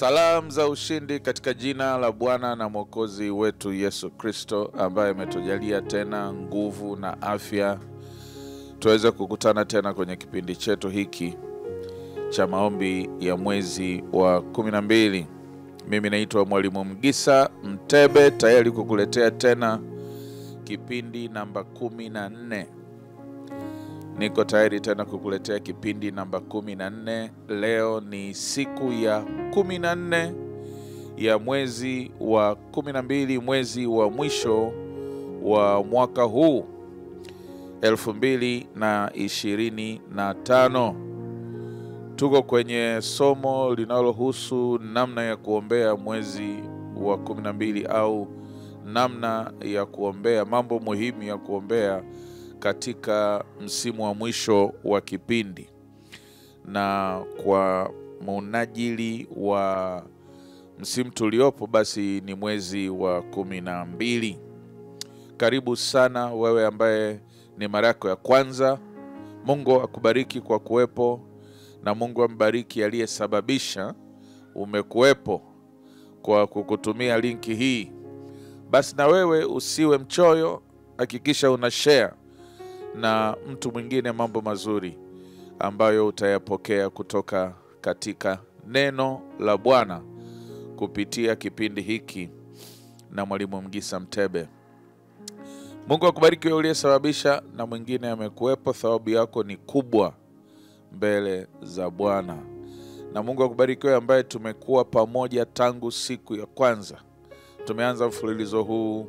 Salamu za ushindi katika jina la Bwana na Mwokozi wetu Yesu Kristo, ambaye ametujalia tena nguvu na afya tuweze kukutana tena kwenye kipindi chetu hiki cha maombi ya mwezi wa 12. Mimi naitwa Mwalimu Mgisa Mtebe, tayari kukuletea tena kipindi namba 14. Niko tayari tena kukuletea kipindi namba 14. Leo ni siku ya 14 ya mwezi wa 12, mwezi wa mwisho wa mwaka huu 2025. Tuko kwenye somo linalohusu namna ya kuombea mwezi wa 12, au namna ya kuombea, mambo muhimu ya kuombea katika msimu wa mwisho wa kipindi. Na kwa munajili wa msimu tuliopo, basi ni mwezi wa 12. Karibu sana wewe ambaye ni mara yako ya kwanza. Mungu akubariki kwa kuwepo, na Mungu ambariki aliyesababisha umekuwepo kwa kukutumia linki hii. Basi na wewe usiwe mchoyo, hakikisha una share na mtu mwingine mambo mazuri ambayo utayapokea kutoka katika neno la Bwana kupitia kipindi hiki na Mwalimu Mgisa Mtebe. Mungu akubariki wewe uliyesababisha na mwingine amekuwepo. Thawabu yako ni kubwa mbele za Bwana. Na Mungu akubariki wewe ambaye tumekuwa pamoja tangu siku ya kwanza. Tumeanza mfululizo huu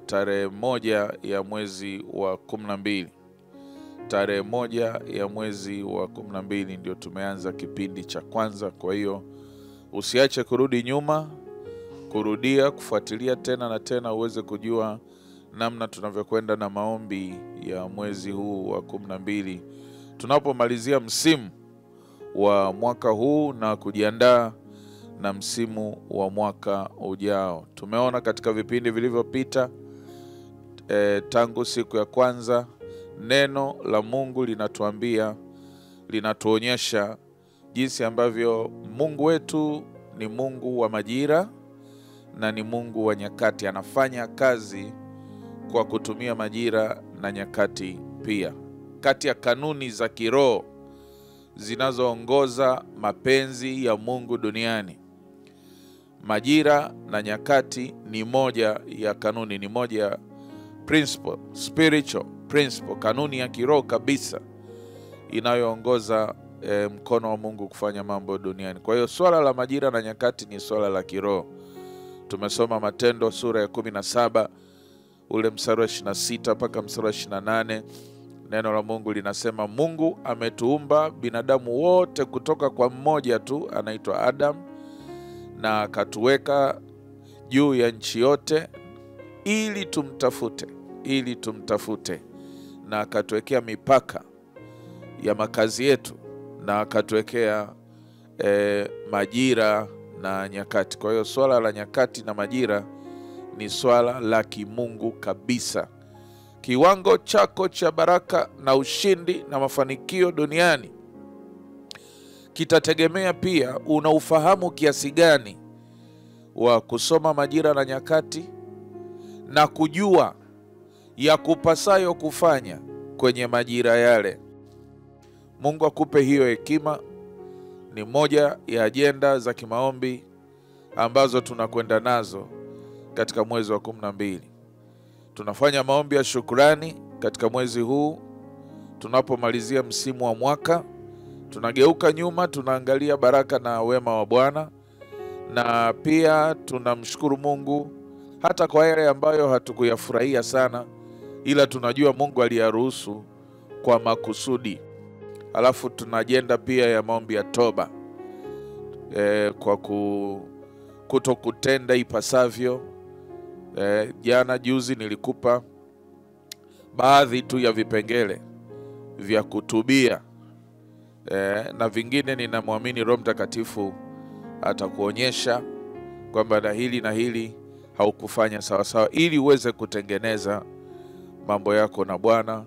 tarehe 1 ya mwezi wa 12. Tarehe 1 ya mwezi wa 12 ndio tumeanza kipindi cha kwanza. Kwa hiyo usiache kurudi nyuma, kurudia, kufuatilia tena na tena, uweze kujua namna tunavyokwenda na maombi ya mwezi huu wa 12, tunapomalizia msimu wa mwaka huu na kujiandaa na msimu wa mwaka ujao. Tumeona katika vipindi vilivyopita tangu siku ya kwanza, neno la Mungu linatuonyesha jinsi ambavyo Mungu wetu ni Mungu wa majira na ni Mungu wa nyakati. Anafanya kazi kwa kutumia majira na nyakati pia. Kati ya kanuni za kiroho zinazoongoza mapenzi ya Mungu duniani, majira na nyakati ni moja ya kanuni, ni moja ya principle, spiritual principle, kanuni ya kiroho kabisa inayoongoza mkono wa Mungu kufanya mambo duniani. Kwa hiyo swala la majira na nyakati ni swala la kiroho. Tumesoma Matendo sura ya 17 ule mstari wa 26 mpaka mstari wa 28. Neno la Mungu linasema Mungu ametuumba binadamu wote kutoka kwa mmoja tu anaitwa Adam, na akatuweka juu ya nchi yote ili tumtafute, na akatuwekea mipaka ya makazi yetu, na akatuwekea majira na nyakati. Kwa hiyo swala la nyakati na majira ni swala la kimungu kabisa. Kiwango chako cha baraka na ushindi na mafanikio duniani kitategemea pia una ufahamu kiasi gani wa kusoma majira na nyakati na kujua ya kupasayo kufanya kwenye majira yale. Mungu akupe hiyo hekima. Ni moja ya ajenda za kimaombi ambazo tunakwenda nazo katika mwezi wa 12. Tunafanya maombi ya shukrani katika mwezi huu. Tunapomalizia msimu wa mwaka, tunageuka nyuma, tunaangalia baraka na wema wa Bwana, na pia tunamshukuru Mungu hata kwa yale ambayo hatukuyafurahia sana, ila tunajua Mungu aliyaruhusu kwa makusudi. Alafu tuna ajenda pia ya maombi ya toba kwa kutokutenda ipasavyo. Juzi nilikupa baadhi tu ya vipengele vya kutubia, na vingine ninamwamini Roho Mtakatifu atakuonyesha kwamba na hili haukufanya sawa sawa, ili uweze kutengeneza mambo yako na Bwana,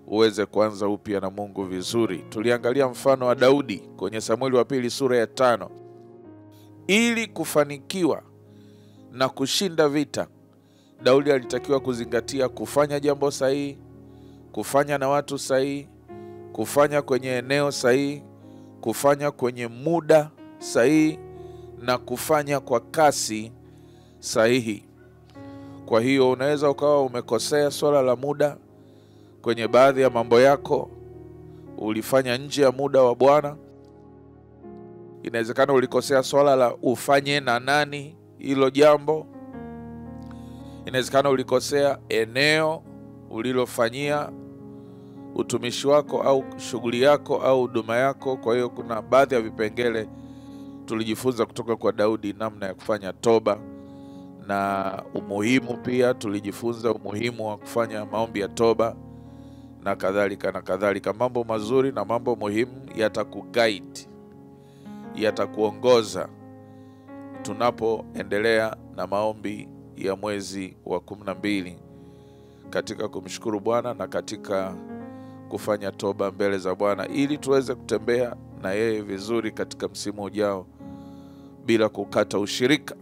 uweze kuanza upya na Mungu vizuri. Tuliangalia mfano wa Daudi kwenye Samueli wa pili sura ya 5. Ili kufanikiwa na kushinda vita, Daudi alitakiwa kuzingatia kufanya jambo sahihi, kufanya na watu sahihi, kufanya kwenye eneo sahihi, kufanya kwenye muda sahihi, na kufanya kwa kasi sahihi. Kwa hiyo unaweza ukawa umekosea swala la muda kwenye baadhi ya mambo yako, ulifanya nje ya muda wa Bwana. Inawezekana ulikosea swala la ufanye na nani hilo jambo. Inawezekana ulikosea eneo ulilofanyia utumishi wako au shughuli yako au huduma yako. Kwa hiyo kuna baadhi ya vipengele tulijifunza kutoka kwa Daudi, namna ya kufanya toba, na umuhimu pia tulijifunza umuhimu wa kufanya maombi ya toba na kadhalika na kadhalika. Mambo mazuri na mambo muhimu yatakuguide, yatakuongoza tunapoendelea na maombi ya mwezi wa 12 katika kumshukuru Bwana na katika kufanya toba mbele za Bwana, ili tuweze kutembea na yeye vizuri katika msimu ujao bila kukata ushirika.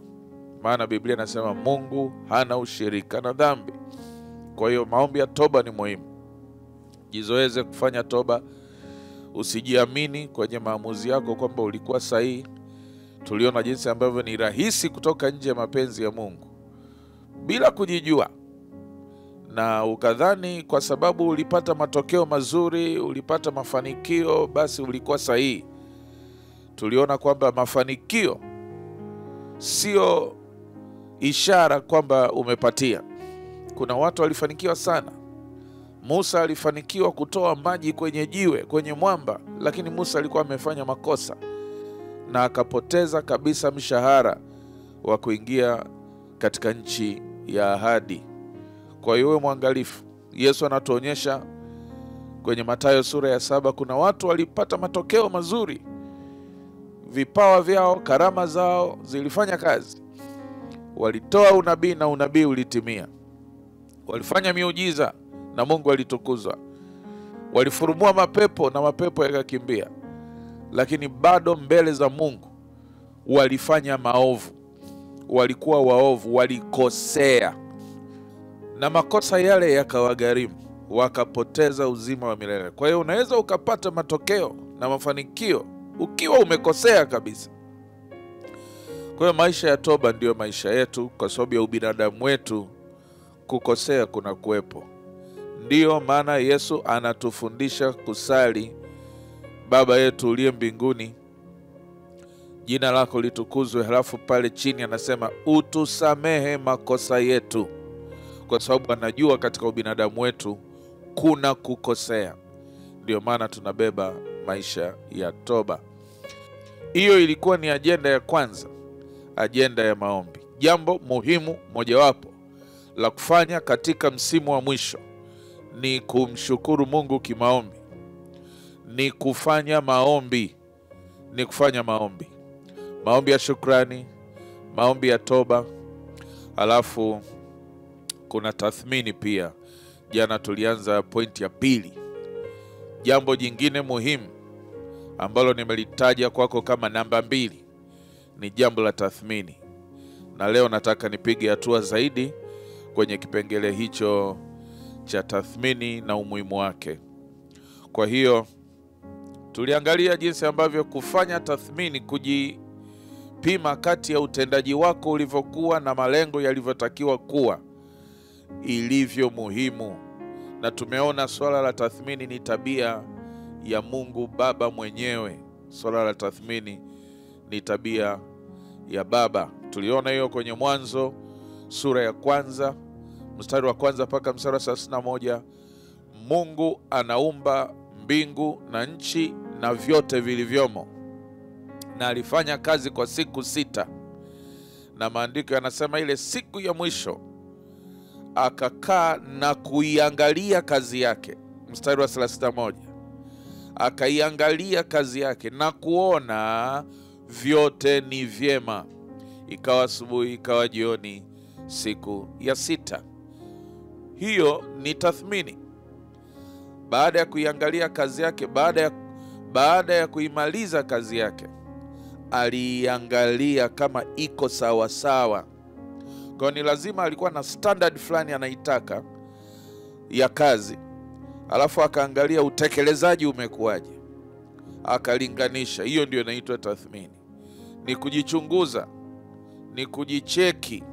Maana Biblia inasema Mungu hana ushirika na dhambi. Kwa hiyo maombi ya toba ni muhimu. Jizoeze kufanya toba. Usijiamini kwenye maamuzi yako kwamba ulikuwa sahihi. Tuliona jinsi ambavyo ni rahisi kutoka nje ya mapenzi ya Mungu bila kujijua, na ukadhani kwa sababu ulipata matokeo mazuri, ulipata mafanikio, basi ulikuwa sahihi. Tuliona kwamba mafanikio sio ishara kwamba umepatia. Kuna watu walifanikiwa sana. Musa alifanikiwa kutoa maji kwenye jiwe, kwenye mwamba, lakini Musa alikuwa amefanya makosa na akapoteza kabisa mshahara wa kuingia katika nchi ya ahadi. Kwa hiyo uwe mwangalifu. Yesu anatuonyesha kwenye Mathayo sura ya 7, kuna watu walipata matokeo mazuri. Vipawa vyao, karama zao zilifanya kazi. Walitoa unabii na unabii ulitimia. Walifanya miujiza na Mungu alitukuzwa. Walifurumua mapepo na mapepo yakakimbia. Lakini bado mbele za Mungu walifanya maovu. Walikuwa waovu, walikosea. Na makosa yale yakawagharimu, wakapoteza uzima wa milele. Kwa hiyo unaweza ukapata matokeo na mafanikio ukiwa umekosea kabisa. Kwa hiyo maisha ya toba ndiyo maisha yetu, kwa sababu ya ubinadamu wetu kukosea kuna kuwepo. Ndiyo maana Yesu anatufundisha kusali, Baba yetu uliye mbinguni, jina lako litukuzwe. Halafu pale chini anasema utusamehe makosa yetu, kwa sababu anajua katika ubinadamu wetu kuna kukosea. Ndiyo maana tunabeba maisha ya toba. Hiyo ilikuwa ni ajenda ya kwanza, ajenda ya maombi. Jambo muhimu mojawapo la kufanya katika msimu wa mwisho ni kumshukuru Mungu kimaombi. Ni kufanya maombi. Maombi ya shukrani, maombi ya toba. Alafu kuna tathmini pia. Jana tulianza pointi ya 2. Jambo jingine muhimu ambalo nimelitaja kwako kama namba 2 ni jambo la tathmini. Na leo nataka nipige hatua zaidi kwenye kipengele hicho cha tathmini na umuhimu wake. Kwa hiyo tuliangalia jinsi ambavyo kufanya tathmini, kujipima kati ya utendaji wako ulivyokuwa na malengo yalivyotakiwa kuwa, ilivyo muhimu. Na tumeona swala la tathmini ni tabia ya Mungu Baba mwenyewe. Swala la tathmini ni tabia ya Baba. Tuliona hiyo kwenye Mwanzo sura ya 1 mstari wa 1 mpaka mstari wa 31. Mungu anaumba mbingu na nchi na vyote vilivyomo, na alifanya kazi kwa siku 6. Na maandiko yanasema ile siku ya mwisho akakaa na kuiangalia kazi yake. Mstari wa 31, akaiangalia kazi yake na kuona vyote ni vyema. Ikawa asubuhi, ikawa jioni, siku ya 6. Hiyo ni tathmini. Baada ya kuiangalia kazi yake, baada ya kuimaliza kazi yake, aliangalia kama iko sawa sawa. Kwa ni lazima alikuwa na standard fulani anaitaka ya kazi, alafu akaangalia utekelezaji umekuwaje, akalinganisha. Hiyo ndio inaitwa tathmini. Ni kujichunguza, ni kujicheki,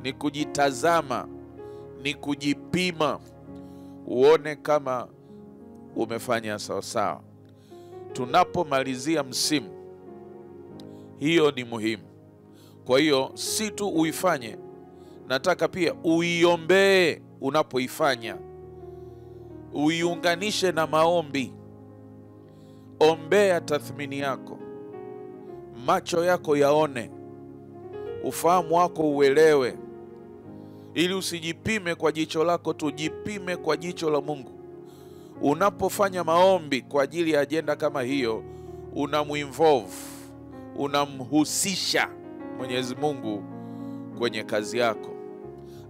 ni kujitazama, ni kujipima, uone kama umefanya sawa sawa. Tunapomalizia msimu, hiyo ni muhimu. Kwa hiyo si tu uifanye, nataka pia uiombee unapoifanya. Uiunganishe na maombi. Ombea tathmini yako. Macho yako yaone, ufahamu wako uelewe, ili usijipime kwa jicho lako tu, jipime kwa jicho la Mungu. Unapofanya maombi kwa ajili ya ajenda kama hiyo, unamuinvolve, unamhusisha Mwenyezi Mungu kwenye kazi yako.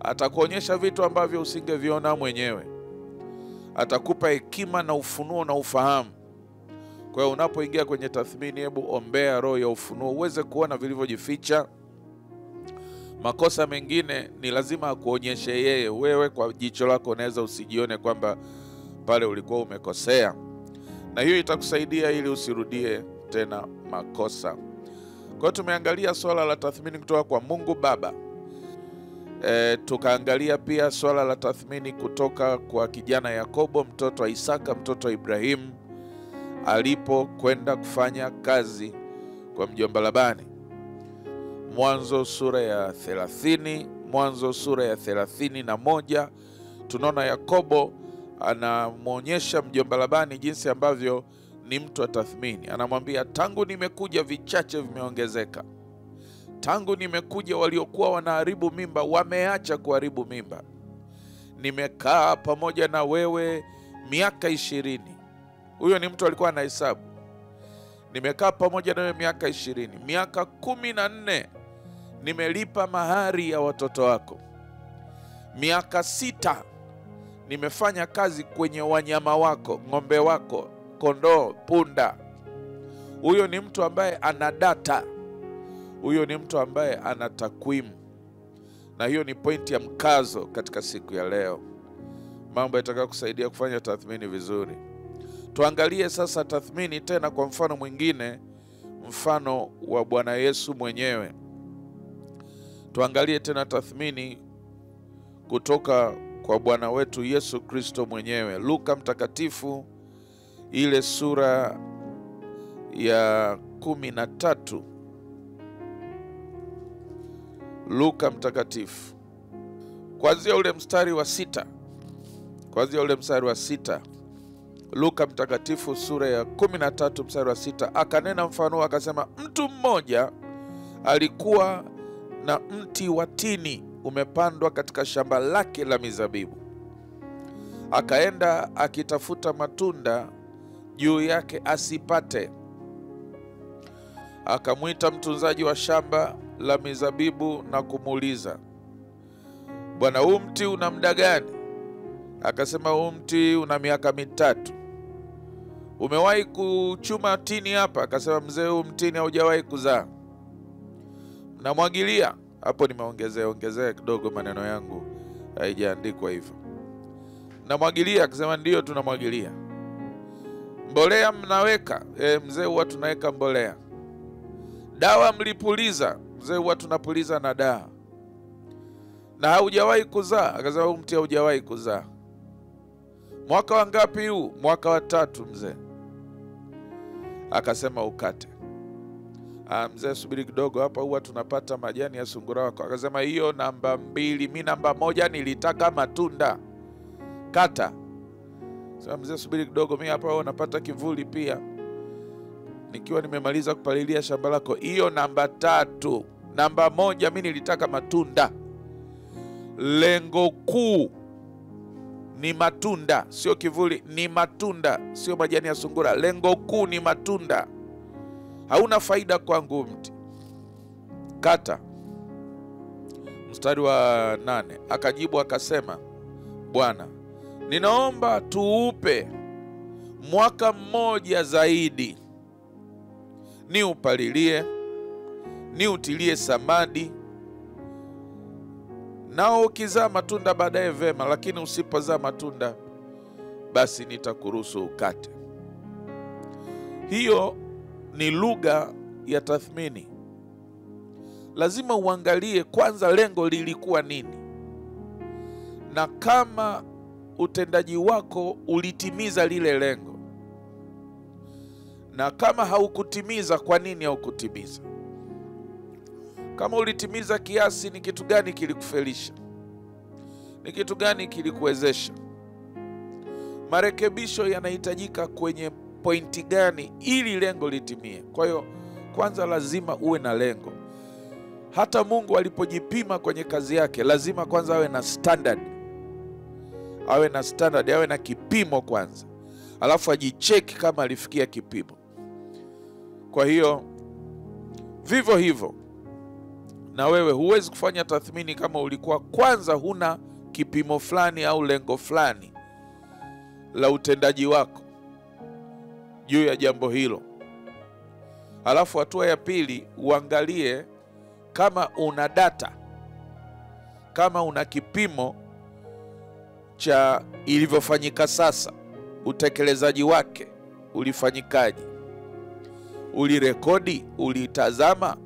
Atakuonyesha vitu ambavyo usingeviona mwenyewe. Atakupa hekima na ufunuo na ufahamu. Kwa hiyo unapoingia kwenye tathmini, hebu ombea roho ya ufunuo uweze kuona vilivyojificha. Makosa mengine ni lazima akuonyeshe yeye. Wewe kwa jicho lako unaweza usijione kwamba pale ulikuwa umekosea, na hiyo itakusaidia ili usirudie tena makosa. Kwa hiyo tumeangalia swala la tathmini kutoka kwa Mungu Baba. Tukaangalia pia swala la tathmini kutoka kwa kijana Yakobo, mtoto wa Isaka, mtoto wa Ibrahimu, alipokwenda kufanya kazi kwa mjomba Labani. Mwanzo sura ya 30, Mwanzo sura ya 31, tunaona Yakobo anamuonyesha mjomba Labani jinsi ambavyo ni mtu wa tathmini. Anamwambia, tangu nimekuja vichache vimeongezeka. Tangu nimekuja waliokuwa wanaharibu mimba wameacha kuharibu mimba. Nimekaa pamoja na wewe miaka 20. Huyo ni mtu alikuwa anahesabu. Nimekaa pamoja na wewe miaka 20. Miaka 14 nimelipa mahari ya watoto wako. Miaka 6 nimefanya kazi kwenye wanyama wako, ng'ombe wako, kondoo, punda. Huyo ni mtu ambaye ana data. Huyo ni mtu ambaye ana takwimu. Na hiyo ni pointi ya mkazo katika siku ya leo. Mambo yatakayo kusaidia kufanya tathmini vizuri. Tuangalie sasa tathmini tena kwa mfano mwingine, mfano wa Bwana Yesu mwenyewe. Tuangalie tena tathmini kutoka kwa Bwana wetu Yesu Kristo mwenyewe. Luka mtakatifu, ile sura ya 13. Luka mtakatifu, kuanzia ule mstari wa 6. Kuanzia ule mstari wa 6. Luka mtakatifu sura ya 13 mstari wa 6. Akanena mfano akasema, mtu mmoja alikuwa na mti wa tini umepandwa katika shamba lake la mizabibu. Akaenda akitafuta matunda juu yake asipate. Akamwita mtunzaji wa shamba la mizabibu na kumuuliza, bwana, huu mti una muda gani? Akasema, huu mti una miaka 3. Umewahi kuchuma tini hapa? Akasema, mzee, huu mtini haujawahi kuzaa. Mnamwagilia? Hapo nimeongezea kidogo, maneno yangu haijaandikwa hivyo. Mnamwagilia? Akasema, ndio tunamwagilia. Mbolea mnaweka? Mzee, huwa tunaweka mbolea. Dawa mlipuliza? Mzee, huwa tunapuliza na dawa. Na haujawahi kuzaa? Akasema, huu mti haujawahi kuzaa. Mwaka wa ngapi huu? Mwaka wa 3 mzee. Akasema, ukate. Mzee, subiri kidogo, hapa huwa tunapata majani ya sungura wako. Akasema, hiyo namba 2, mimi namba 1 nilitaka matunda. Kata. Sasa mzee, subiri kidogo, mimi hapa huwa napata kivuli pia nikiwa nimemaliza kupalilia shamba lako. Hiyo namba 3. Namba 1 mimi nilitaka matunda. Lengo kuu ni matunda, sio kivuli, ni matunda, sio majani ya sungura. Lengo kuu ni matunda. Hauna faida kwangu mti. Kata. Mstari wa 8. Akajibu akasema, Bwana, ninaomba tuupe mwaka mmoja zaidi, ni upalilie ni utilie samadi, nao ukizaa matunda baadaye vema, lakini usipozaa matunda basi nitakuruhusu ukate. Hiyo ni lugha ya tathmini. Lazima uangalie kwanza lengo lilikuwa nini, na kama utendaji wako ulitimiza lile lengo, na kama haukutimiza, kwa nini haukutimiza? Kama ulitimiza kiasi, ni kitu gani kilikufelisha? Ni kitu gani kilikuwezesha? Marekebisho yanahitajika kwenye pointi gani ili lengo litimie? Kwa hiyo kwanza lazima uwe na lengo. Hata Mungu alipojipima kwenye kazi yake, lazima kwanza awe na standard. Awe na kipimo kwanza, alafu ajicheki kama alifikia kipimo. Kwa hiyo vivyo hivyo na wewe huwezi kufanya tathmini kama ulikuwa kwanza huna kipimo fulani au lengo fulani la utendaji wako juu ya jambo hilo. Alafu hatua ya pili, uangalie kama una data, kama una kipimo cha ilivyofanyika sasa, utekelezaji wake ulifanyikaje, ulirekodi, ulitazama.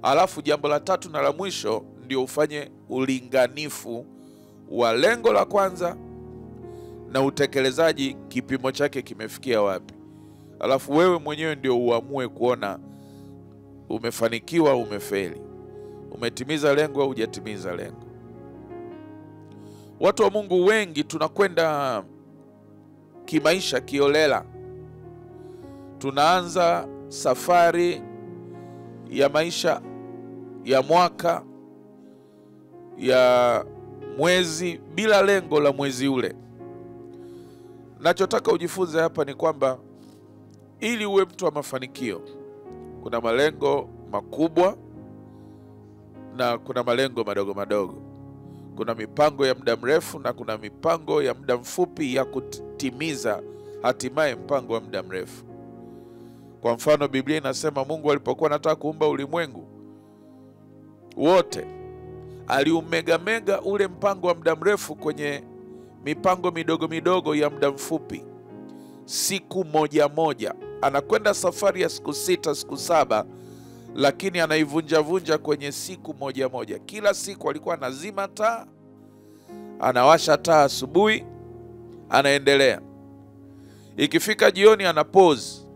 Alafu jambo la tatu na la mwisho ndio ufanye ulinganifu wa lengo la kwanza na utekelezaji, kipimo chake kimefikia wapi. Alafu wewe mwenyewe ndio uamue kuona umefanikiwa, umefeli, umetimiza lengo au hujatimiza lengo. Watu wa Mungu wengi tunakwenda kimaisha kiolela. Tunaanza safari ya maisha ya mwaka, ya mwezi, bila lengo la mwezi ule. Nachotaka ujifunze hapa ni kwamba ili uwe mtu wa mafanikio, kuna malengo makubwa na kuna malengo madogo madogo. Kuna mipango ya muda mrefu na kuna mipango ya muda mfupi ya kutimiza hatimaye mpango wa muda mrefu. Kwa mfano, Biblia inasema Mungu alipokuwa anataka kuumba ulimwengu wote, aliumegamega ule mpango wa muda mrefu kwenye mipango midogo midogo ya muda mfupi. Siku moja moja, anakwenda safari ya siku 6, siku 7, lakini anaivunja kwenye siku moja moja. Kila siku alikuwa anazima taa, anawasha taa asubuhi, anaendelea. Ikifika jioni ana pause,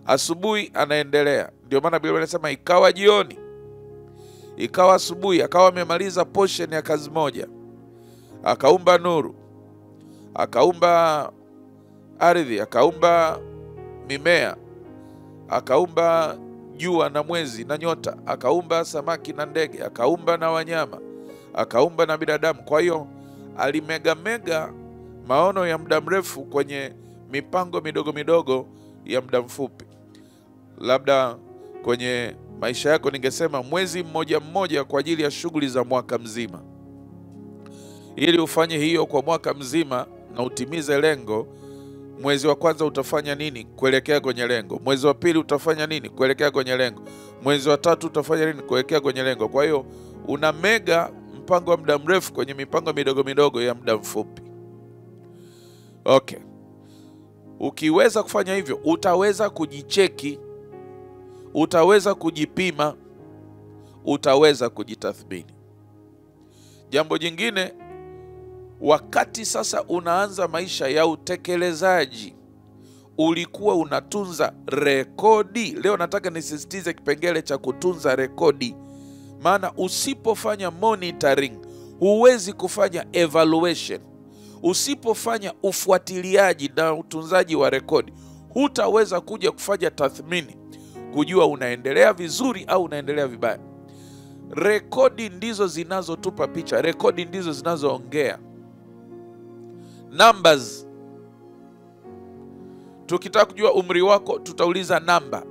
asubuhi anaendelea. Ndio maana Biblia inasema ikawa jioni, ikawa asubuhi, akawa amemaliza portion ya kazi moja. Akaumba nuru, akaumba ardhi, akaumba mimea, akaumba jua na mwezi na nyota, akaumba samaki na ndege, akaumba na wanyama, akaumba na binadamu. Kwa hiyo alimegamega maono ya muda mrefu kwenye mipango midogo midogo ya muda mfupi. Labda kwenye maisha yako ningesema mwezi mmoja mmoja kwa ajili ya shughuli za mwaka mzima. Ili ufanye hiyo kwa mwaka mzima na utimize lengo, mwezi wa kwanza utafanya nini kuelekea kwenye lengo? Mwezi wa pili utafanya nini kuelekea kwenye lengo? Mwezi wa tatu utafanya nini kuelekea kwenye lengo? Kwa hiyo una mega mpango wa muda mrefu kwenye mipango midogo midogo ya muda mfupi. Okay. Ukiweza kufanya hivyo, utaweza kujicheki, utaweza kujipima, utaweza kujitathmini. Jambo jingine, wakati sasa unaanza maisha ya utekelezaji, ulikuwa unatunza rekodi. Leo nataka nisisitize kipengele cha kutunza rekodi. Maana usipofanya monitoring, huwezi kufanya evaluation. Usipofanya ufuatiliaji na utunzaji wa rekodi, hutaweza kuja kufanya tathmini, kujua unaendelea vizuri au unaendelea vibaya. Rekodi ndizo zinazotupa picha, rekodi ndizo zinazoongea. Numbers. Tukitaka kujua umri wako, tutauliza namba.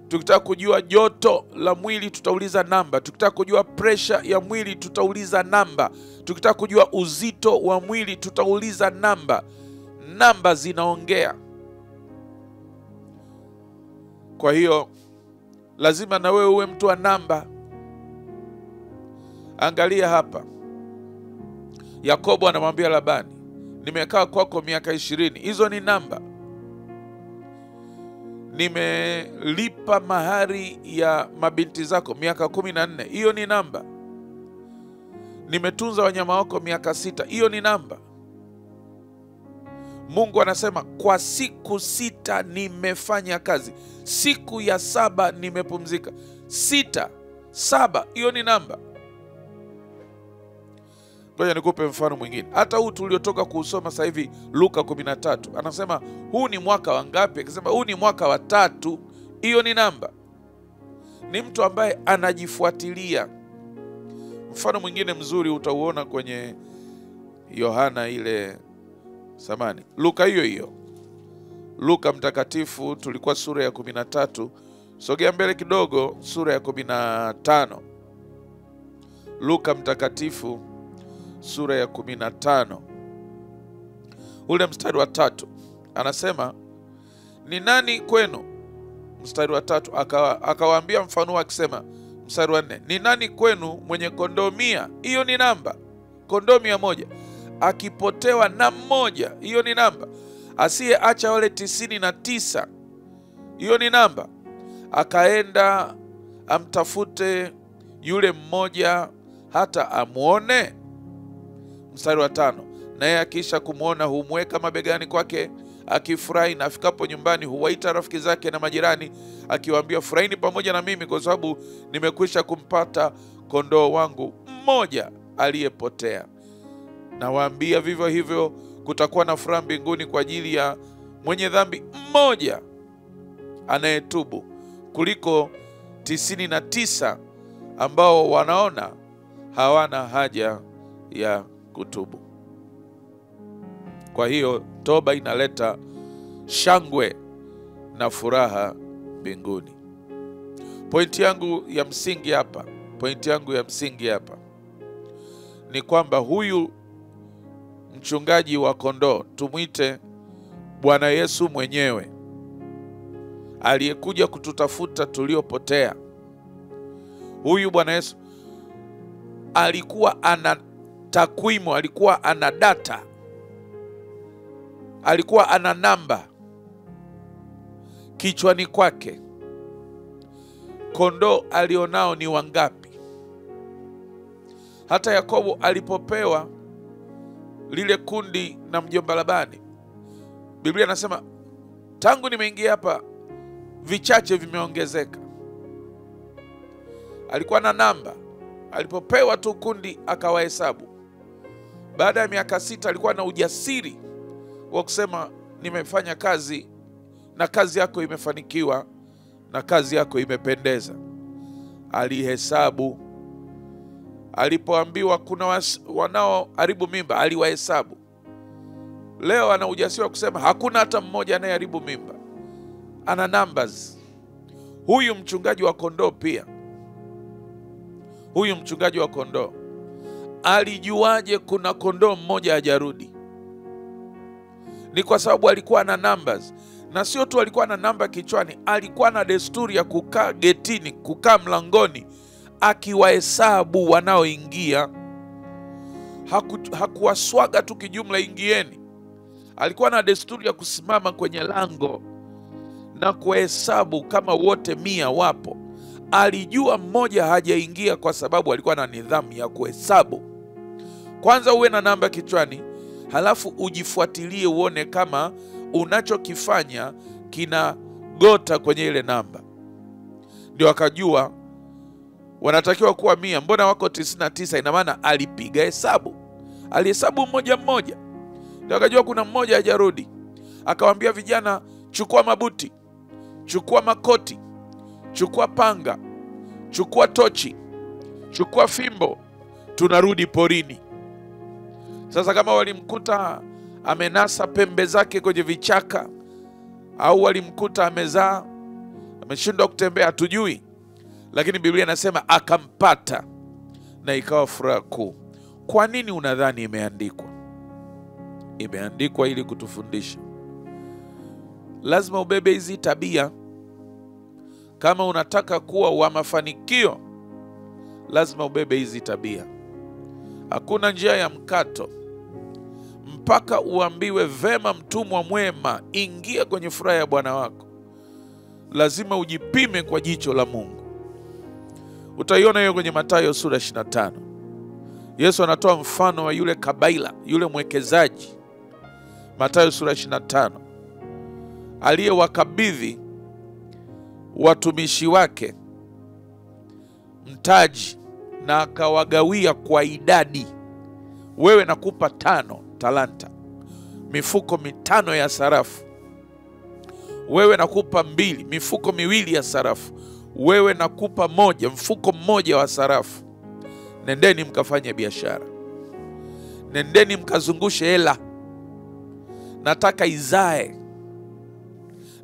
Tukitaka kujua joto la mwili, tutauliza namba. Tukitaka kujua pressure ya mwili, tutauliza namba. Tukitaka kujua uzito wa mwili, tutauliza namba. Namba zinaongea. Kwa hiyo Lazima na wewe uwe mtu wa namba. Angalia hapa, Yakobo anamwambia Labani, nimekaa kwako miaka 20. Hizo ni namba. Nimelipa mahari ya mabinti zako miaka 14. Hiyo ni namba. Nimetunza wanyama wako miaka 6. Hiyo ni namba. Mungu anasema kwa siku 6 nimefanya kazi, siku ya 7 nimepumzika. 6, 7, hiyo ni namba. Ngoja nikupe mfano mwingine. Hata huu tuliotoka kuusoma sasa hivi, Luka 13, anasema huu ni mwaka wa ngapi? Akisema huu ni mwaka wa 3. Hiyo ni namba. Ni mtu ambaye anajifuatilia. Mfano mwingine mzuri utauona kwenye Yohana ile samani, Luka hiyo. Luka mtakatifu, tulikuwa sura ya 13. Sogea mbele kidogo, sura ya 15. Luka mtakatifu, sura ya 15. Ule mstari wa 3. Anasema, ni nani kwenu? Mstari wa 3 akawaambia mfano akisema, mstari wa 4, ni nani kwenu mwenye kondoo 100? Hiyo ni namba. Kondoo 100 akipotewa na mmoja, hiyo ni namba. Asiyeacha wale 99, hiyo ni namba. Akaenda amtafute yule mmoja hata amuone. Mstari wa 5, naye akisha kumuona humweka mabegani kwake akifurahi, na afikapo nyumbani huwaita rafiki zake na majirani akiwaambia, furahini pamoja na mimi kwa sababu nimekwisha kumpata kondoo wangu mmoja aliyepotea. Nawaambia vivyo hivyo kutakuwa na furaha mbinguni kwa ajili ya mwenye dhambi mmoja anayetubu kuliko 99 ambao wanaona hawana haja ya kutubu. Kwa hiyo toba inaleta shangwe na furaha mbinguni. Pointi yangu ya msingi hapa ni kwamba huyu mchungaji wa kondoo, tumuite Bwana Yesu mwenyewe, aliyekuja kututafuta tuliopotea. Huyu Bwana Yesu alikuwa ana takwimu, alikuwa ana data, alikuwa ana namba kichwani kwake. Kondoo alionao ni wangapi? Hata Yakobo alipopewa lile kundi na mjomba Labani, Biblia nasema tangu nimeingia hapa vichache vimeongezeka. Alikuwa na namba. Alipopewa tu kundi akawahesabu. Baada ya miaka 6 alikuwa na ujasiri wa kusema, nimefanya kazi na kazi yako imefanikiwa na kazi yako imependeza. Alihesabu. Alipoambiwa kuna wanaoharibu mimba, aliwahesabu. Leo ana ujasiri wa kusema hakuna hata mmoja anayeharibu mimba. Ana numbers. Huyu mchungaji wa kondoo pia. Huyu mchungaji wa kondoo alijuaje kuna kondoo mmoja hajarudi? Ni kwa sababu alikuwa na numbers. Na sio tu alikuwa na namba kichwani, alikuwa na desturi ya kukaa getini, kukaa mlangoni akiwahesabu wanaoingia. Hakuwaswaga tu kijumla, ingieni. Alikuwa na desturi ya kusimama kwenye lango na kuhesabu kama wote 100 wapo. Alijua mmoja hajaingia kwa sababu alikuwa na nidhamu ya kuhesabu. Kwanza uwe na namba kichwani, halafu ujifuatilie uone kama unachokifanya kina gota kwenye ile namba. Ndio akajua wanatakiwa kuwa 100, mbona wako 99? Ina maana alipiga hesabu. Alihesabu mmoja mmoja. Ndio akajua kuna mmoja hajarudi. Akawaambia vijana, chukua mabuti, chukua makoti, chukua panga, chukua tochi, chukua fimbo, tunarudi porini. Sasa kama walimkuta amenasa pembe zake kwenye vichaka, au walimkuta amezaa, ameshindwa kutembea, hatujui. Lakini Biblia inasema akampata na ikawa furaha kuu. Kwa nini unadhani imeandikwa? Imeandikwa ili kutufundisha. Lazima ubebe hizi tabia Kama unataka kuwa wa mafanikio, lazima ubebe hizi tabia. Hakuna njia ya mkato mpaka uambiwe, vema mtumwa mwema, ingia kwenye furaha ya Bwana wako. Lazima ujipime kwa jicho la Mungu. Utaiona hiyo kwenye Mathayo sura 25. Yesu anatoa mfano wa yule kabaila, yule mwekezaji. Mathayo sura 25, aliyewakabidhi watumishi wake mtaji na akawagawia kwa idadi. Wewe nakupa 5 talanta, mifuko 5 ya sarafu. Wewe nakupa 2, mifuko 2 ya sarafu. Wewe nakupa 1, mfuko 1 wa sarafu. Nendeni mkafanye biashara. Nendeni mkazungushe hela. Nataka izae.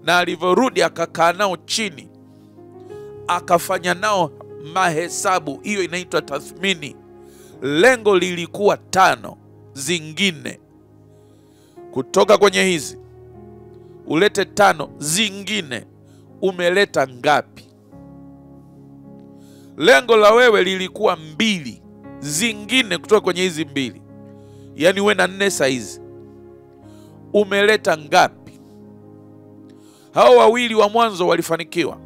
Na alivyorudi akakaa nao chini, akafanya nao mahesabu. Hiyo inaitwa tathmini. Lengo lilikuwa 5 zingine. Kutoka kwenye hizi ulete 5 zingine. Umeleta ngapi? Lengo la wewe lilikuwa 2 zingine kutoka kwenye hizi 2. Yaani uwe na 4 saizi. Umeleta ngapi? Hao wawili wa mwanzo walifanikiwa.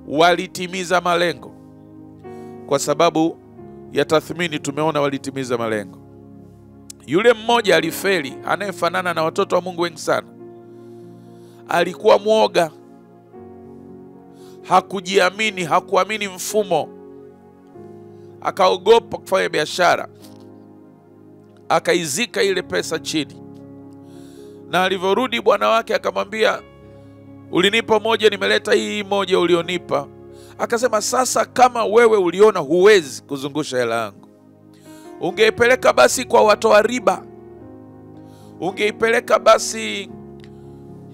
Walitimiza malengo. Kwa sababu ya tathmini tumeona walitimiza malengo. Yule mmoja alifeli, anayefanana na watoto wa Mungu wengi sana. Alikuwa mwoga. Hakujiamini, hakuamini mfumo. Akaogopa kufanya biashara. Akaizika ile pesa chini. Na alivyorudi bwana wake akamwambia, ulinipa 1, nimeleta hii 1 ulionipa. Akasema, sasa kama wewe uliona huwezi kuzungusha hela yangu, ungeipeleka basi kwa watoa riba. Ungeipeleka basi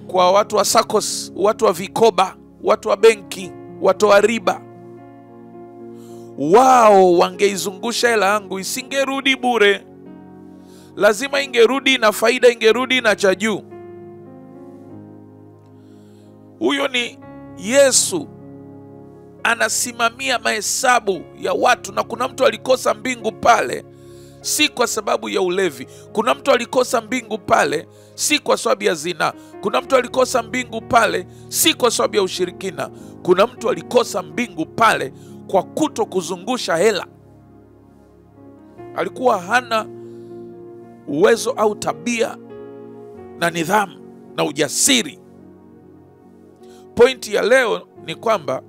kwa watu wa SACCOS, watu wa vikoba, watu wa benki, watoa riba. Wao wangeizungusha hela yangu, isingerudi bure. Lazima ingerudi na faida, ingerudi na cha juu. Huyo ni Yesu. Anasimamia mahesabu ya watu. Na kuna mtu alikosa mbingu pale, si kwa sababu ya ulevi. Kuna mtu alikosa mbingu pale, si kwa sababu ya zina. Kuna mtu alikosa mbingu pale, si kwa sababu ya ushirikina. Kuna mtu alikosa mbingu pale kwa kuto kuzungusha hela. Alikuwa hana uwezo au tabia na nidhamu na ujasiri. Pointi ya leo ni kwamba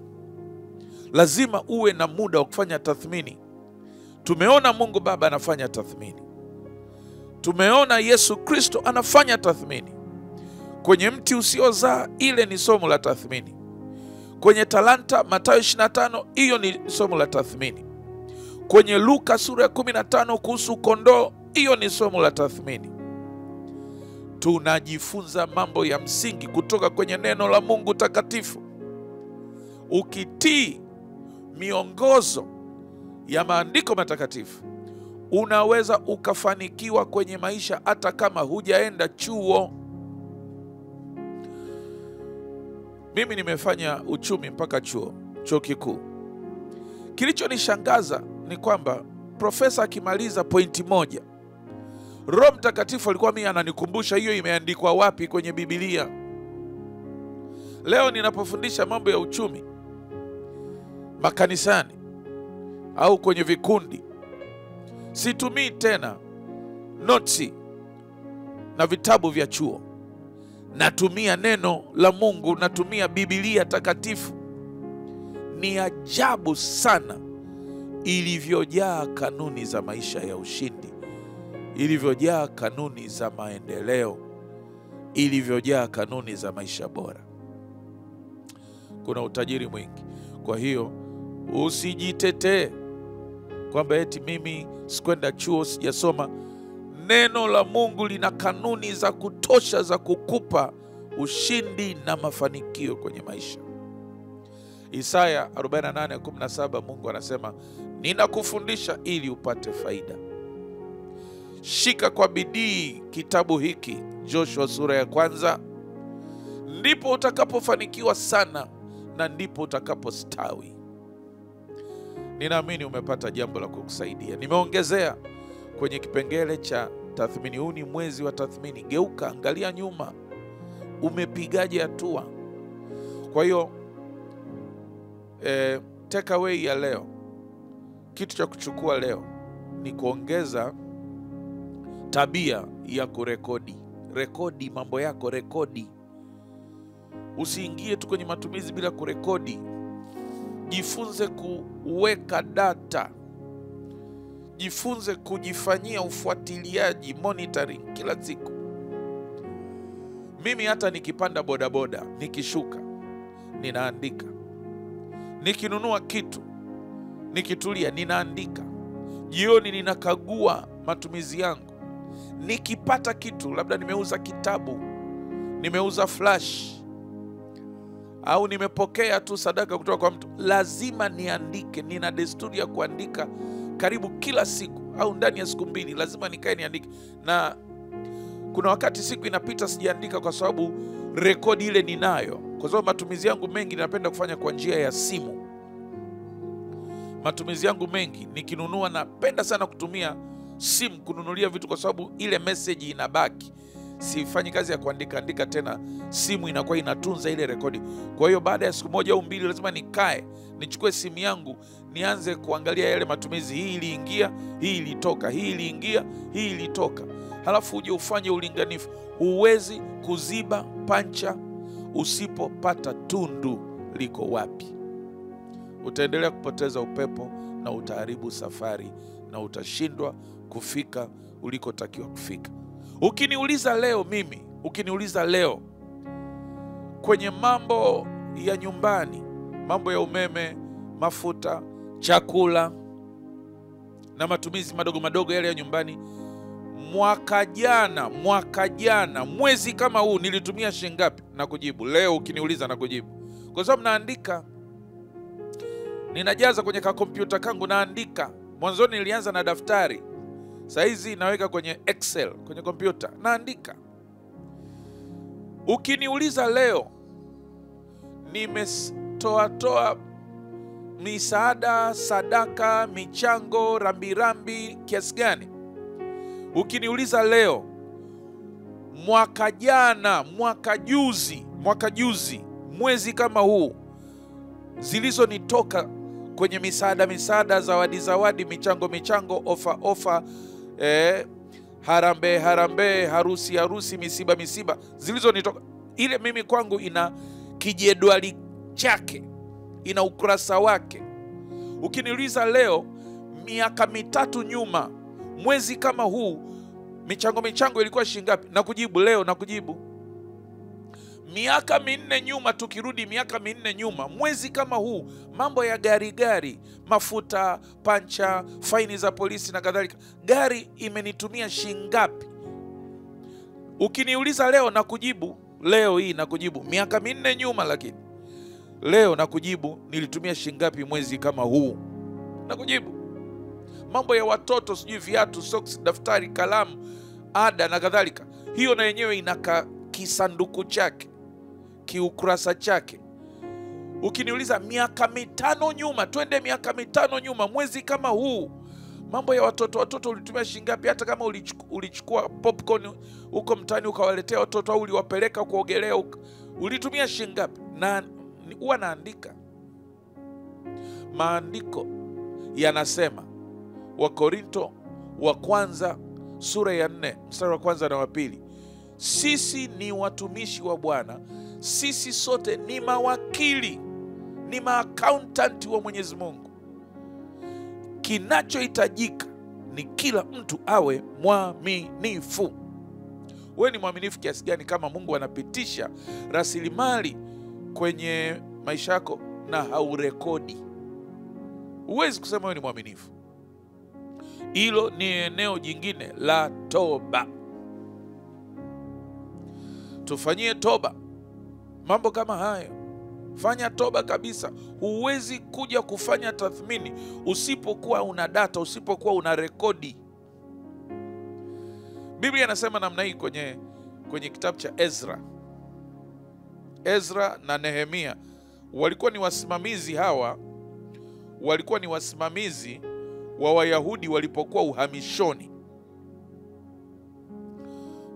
lazima uwe na muda wa kufanya tathmini. Tumeona Mungu Baba anafanya tathmini. Tumeona Yesu Kristo anafanya tathmini. Kwenye mti usiozaa, ile ni somo la tathmini. Kwenye talanta, Mathayo 25, hiyo ni somo la tathmini. Kwenye Luka sura ya 15 kuhusu kondoo, hiyo ni somo la tathmini. Tunajifunza mambo ya msingi kutoka kwenye neno la Mungu takatifu. Ukitii miongozo ya maandiko matakatifu, unaweza ukafanikiwa kwenye maisha hata kama hujaenda chuo. Mimi nimefanya uchumi mpaka chuo kikuu. Kilichonishangaza ni kwamba profesa akimaliza pointi 1, Roho Mtakatifu alikuwa mimi ananikumbusha hiyo imeandikwa wapi kwenye Biblia. Leo ninapofundisha mambo ya uchumi makanisani au kwenye vikundi, situmii tena notisi na vitabu vya chuo. Natumia neno la Mungu, natumia Biblia takatifu. Ni ajabu sana ilivyojaa kanuni za maisha ya ushindi, ilivyojaa kanuni za maendeleo, ilivyojaa kanuni za maisha bora. Kuna utajiri mwingi. Kwa hiyo usijitetee kwamba eti mimi sikwenda chuo, sijasoma. Neno la Mungu lina kanuni za kutosha za kukupa ushindi na mafanikio kwenye maisha. Isaya 48:17 Mungu anasema, ninakufundisha ili upate faida. Shika kwa bidii kitabu hiki, Joshua sura ya 1, ndipo utakapofanikiwa sana na ndipo utakapostawi. Ninaamini umepata jambo la kukusaidia. Nimeongezea kwenye kipengele cha tathmini. Huu ni mwezi wa tathmini. Geuka, angalia nyuma, umepigaje hatua? Kwa hiyo take away ya leo, kitu cha kuchukua leo ni kuongeza tabia ya kurekodi. Rekodi mambo yako, rekodi. Usiingie tu kwenye matumizi bila kurekodi. Jifunze kuweka data. Jifunze kujifanyia ufuatiliaji, monitoring kila siku. Mimi hata nikipanda bodaboda, nikishuka, ninaandika. Nikinunua kitu, nikitulia, ninaandika. Jioni ninakagua matumizi yangu. Nikipata kitu, labda nimeuza kitabu, nimeuza flash, au nimepokea tu sadaka kutoka kwa mtu, lazima niandike. Nina desturi ya kuandika karibu kila siku, au ndani ya siku 2 lazima nikae niandike. Na kuna wakati siku inapita sijaandika kwa sababu rekodi ile ninayo. Kwa sababu matumizi yangu mengi napenda kufanya kwa njia ya simu. Matumizi yangu mengi, nikinunua napenda sana kutumia simu kununulia vitu, kwa sababu ile message inabaki. Sifanyi kazi ya kuandika tena, simu inakuwa inatunza ile rekodi. Kwa hiyo baada ya siku 1 au 2 lazima nikae, nichukue simu yangu, nianze kuangalia yale matumizi. Hii iliingia, hii ilitoka, hii iliingia, hii ilitoka. Halafu uje ufanye ulinganifu. Huwezi kuziba pancha usipopata tundu liko wapi. Utaendelea kupoteza upepo na utaharibu safari na utashindwa kufika ulikotakiwa kufika. Ukiniuliza leo kwenye mambo ya nyumbani, mambo ya umeme, mafuta, chakula na matumizi madogo madogo yale ya nyumbani, mwaka jana mwezi kama huu nilitumia shilingi ngapi? Na kujibu. Leo ukiniuliza na kujibu. Kwa sababu naandika. Ninajaza kwenye kompyuta kangu, naandika. Mwanzoni nilianza na daftari. Saizi naweka kwenye Excel, kwenye kompyuta, naandika. Ukiniuliza leo nimetoa misaada, sadaka, michango, rambirambi kiasi gani? Ukiniuliza leo, mwaka juzi mwezi kama huu zilizonitoka kwenye misaada, zawadi, michango, ofa, harambe, harusi, misiba zilizonitoka, ile mimi kwangu ina kijedwali chake, ina ukurasa wake. Ukiniuliza leo, miaka 3 nyuma mwezi kama huu michango ilikuwa shilingi ngapi? Na kujibu leo, na kujibu. Miaka 4 nyuma, tukirudi miaka 4 nyuma mwezi kama huu, mambo ya gari, mafuta, pancha, faini za polisi na kadhalika, gari imenitumia shilingi ngapi? Ukiniuliza leo, na kujibu leo hii, na kujibu miaka 4 nyuma, lakini leo na kujibu nilitumia shilingi ngapi mwezi kama huu, na kujibu. Mambo ya watoto, sijui viatu, socks, daftari, kalamu, ada na kadhalika, hiyo na yenyewe ina kisanduku chake, kiukurasa chake. Ukiniuliza miaka 5 nyuma, twende miaka 5 nyuma mwezi kama huu, mambo ya watoto ulitumia shilingi ngapi? Hata kama ulichukua popcorn huko mtaani ukawaletea watoto, au uliwapeleka kuogelea, ulitumia shilingi ngapi? Na huwa naandika. Maandiko yanasema, Wakorinto wa kwanza sura ya 4 mstari wa 1 na wa 2, sisi ni watumishi wa Bwana, sisi sote ni mawakili, ni maaccountant wa Mwenyezi Mungu. Kinachohitajika ni kila mtu awe mwaminifu. Wewe ni mwaminifu kiasi gani kama Mungu anapitisha rasilimali kwenye maisha yako na haurekodi? Huwezi kusema wewe ni mwaminifu. Hilo ni eneo jingine la toba. Tufanyie toba mambo kama hayo. Fanya toba kabisa. Huwezi kuja kufanya tathmini usipokuwa una data, usipokuwa una rekodi. Biblia inasema namna hii kwenye kitabu cha Ezra na Nehemia. walikuwa ni wasimamizi hawa, walikuwa ni wasimamizi wa Wayahudi walipokuwa uhamishoni.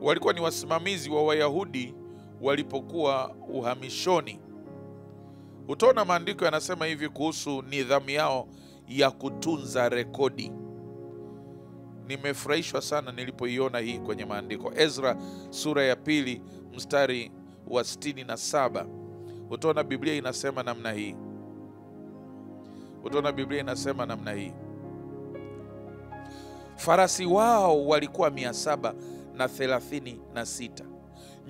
Walikuwa ni wasimamizi wa Wayahudi walipokuwa uhamishoni. Utaona maandiko yanasema hivi kuhusu nidhamu yao ya kutunza rekodi. Nimefurahishwa sana nilipoiona hii kwenye maandiko. Ezra sura ya 2 mstari wa 67. Utaona Biblia inasema namna hii. Utaona Biblia inasema namna hii. Farasi wao walikuwa 736.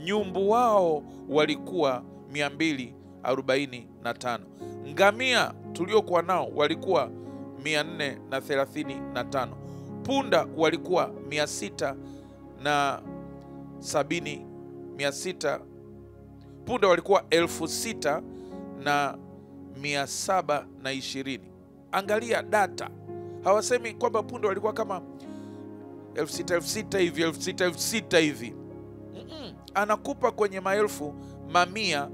Nyumbu wao walikuwa 245. Ngamia tuliokuwa nao walikuwa 435. Punda walikuwa 670. Punda walikuwa 6,720. Angalia data. Hawasemi kwamba punda walikuwa kama 6,000 hivi, 6,000 hivi. Anakupa kwenye maelfu, mamia,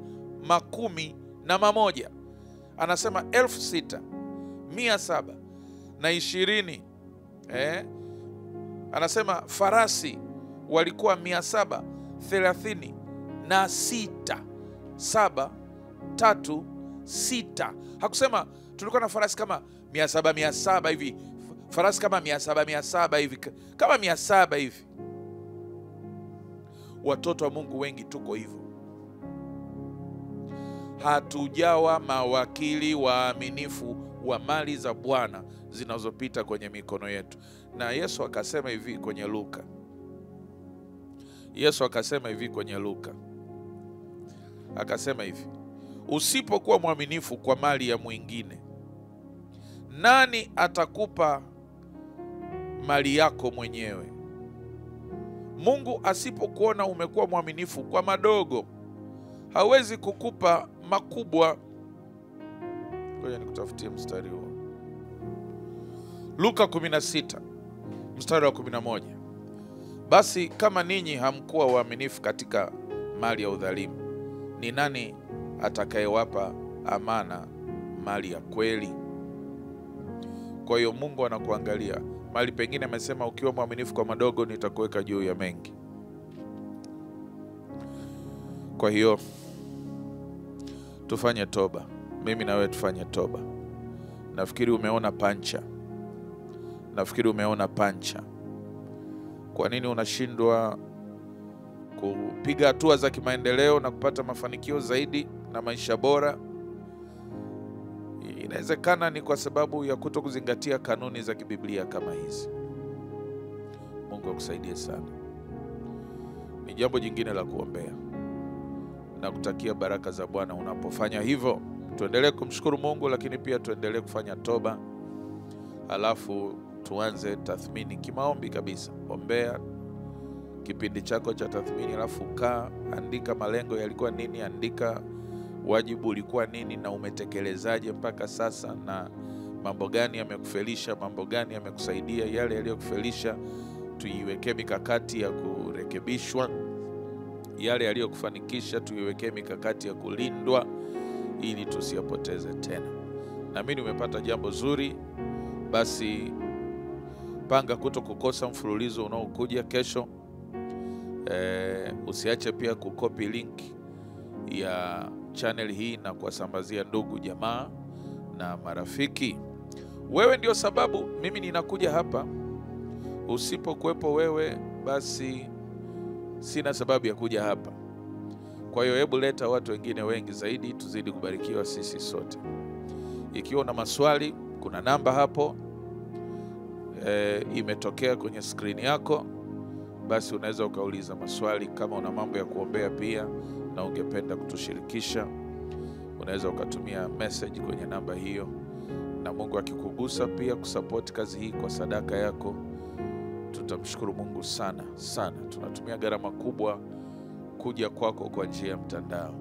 makumi na mamoja. Anasema 6,720. Anasema farasi walikuwa 736. 736. Hakusema tulikuwa na farasi kama 700 hivi, farasi kama 700 hivi, kama 700 hivi. Watoto wa Mungu wengi tuko hivyo. Hatujawa mawakili waaminifu wa mali za Bwana zinazopita kwenye mikono yetu. Na Yesu akasema hivi kwenye Luka. Yesu akasema hivi kwenye Luka. Akasema hivi, usipokuwa mwaminifu kwa mali ya mwingine, nani atakupa mali yako mwenyewe? Mungu asipokuona umekuwa mwaminifu kwa madogo, hawezi kukupa makubwa. Ngoja nikutafutie mstari huo. Luka 16 mstari wa 11. Basi kama ninyi hamkuwa waaminifu katika mali ya udhalimu, ni nani atakayewapa amana mali ya kweli? Kwa hiyo Mungu anakuangalia. Mali pengine amesema ukiwa mwaminifu kwa madogo nitakuweka juu ya mengi. Kwa hiyo tufanye toba. Mimi na wewe tufanye toba. Nafikiri umeona pancha. Nafikiri umeona pancha. Kwa nini unashindwa kupiga hatua za kimaendeleo na kupata mafanikio zaidi na maisha bora? Inawezekana ni kwa sababu ya kutokuzingatia kanuni za kibiblia kama hizi. Mungu akusaidie sana. Ni jambo jingine la kuombea na kutakia baraka za Bwana unapofanya hivyo. Tuendelee kumshukuru Mungu, lakini pia tuendelee kufanya toba. Alafu tuanze tathmini kimaombi kabisa. Ombea kipindi chako cha tathmini, alafu andika malengo yalikuwa nini, andika wajibu ulikuwa nini na umetekelezaje mpaka sasa, na mambo gani yamekufelisha, mambo gani yamekusaidia. Yale yaliyokufelisha tuiwekee mikakati ya kurekebishwa, yale yaliyokufanikisha tuiwekee mikakati ya kulindwa ili tusiyapoteze tena. Na mimi nimepata jambo zuri. Basi panga kutokukosa mfululizo unaokuja kesho. Usiache pia kukopi link ya channel hii na kuwasambazia ndugu, jamaa na marafiki. Wewe ndio sababu mimi ninakuja hapa. Usipokuwepo wewe, basi sina sababu ya kuja hapa. Kwa hiyo hebu leta watu wengine wengi zaidi, tuzidi kubarikiwa sisi sote. Ikiwa una maswali, kuna namba hapo imetokea kwenye screen yako. Basi unaweza ukauliza maswali. Kama una mambo ya kuombea pia na ungependa kutushirikisha, unaweza ukatumia message kwenye namba hiyo. Na Mungu akikugusa pia kusupport kazi hii kwa sadaka yako, tutamshukuru Mungu sana sana. Tunatumia gharama kubwa kuja kwako kwa njia ya mtandao,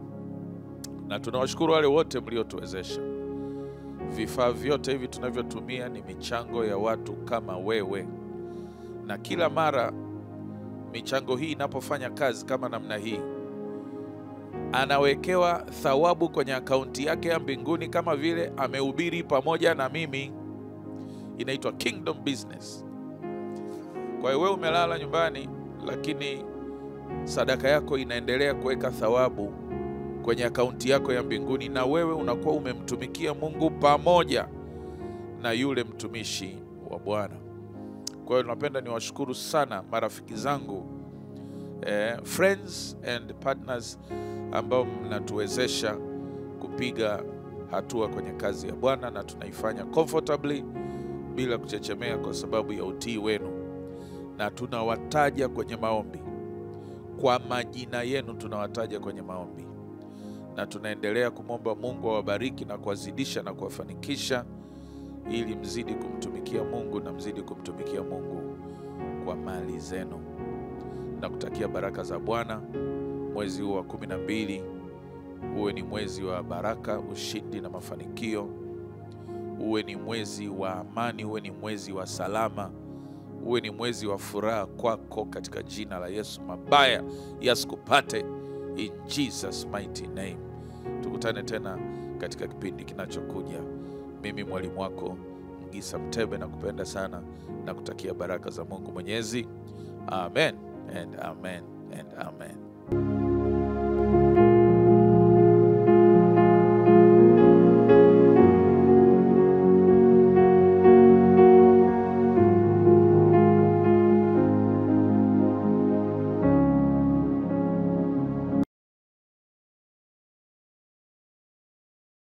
na tunawashukuru wale wote mliotuwezesha. Vifaa vyote hivi tunavyotumia ni michango ya watu kama wewe, na kila mara michango hii inapofanya kazi kama namna hii, anawekewa thawabu kwenye akaunti yake ya mbinguni kama vile amehubiri pamoja na mimi. Inaitwa kingdom business. Kwa hiyo wewe umelala nyumbani, lakini sadaka yako inaendelea kuweka thawabu kwenye akaunti yako ya mbinguni, na wewe unakuwa umemtumikia Mungu pamoja na yule mtumishi wa Bwana. Kwa hiyo napenda niwashukuru sana marafiki zangu, friends and partners ambao mnatuwezesha kupiga hatua kwenye kazi ya Bwana, na tunaifanya comfortably bila kuchechemea kwa sababu ya utii wenu, na tunawataja kwenye maombi kwa majina yenu, tunawataja kwenye maombi, na tunaendelea kumwomba Mungu awabariki na kuwazidisha na kuwafanikisha, ili mzidi kumtumikia Mungu na mzidi kumtumikia Mungu kwa mali zenu. Na kutakia baraka za Bwana. Mwezi huu wa 12 uwe ni mwezi wa baraka, ushindi na mafanikio. Uwe ni mwezi wa amani, uwe ni mwezi wa salama, uwe ni mwezi wa furaha kwako katika jina la Yesu. Mabaya yasikupate in Jesus mighty name. Tukutane tena katika kipindi kinachokuja. Mimi mwalimu wako Mgisa Mtebe, na kupenda sana na kutakia baraka za Mungu Mwenyezi. Amen and amen and amen.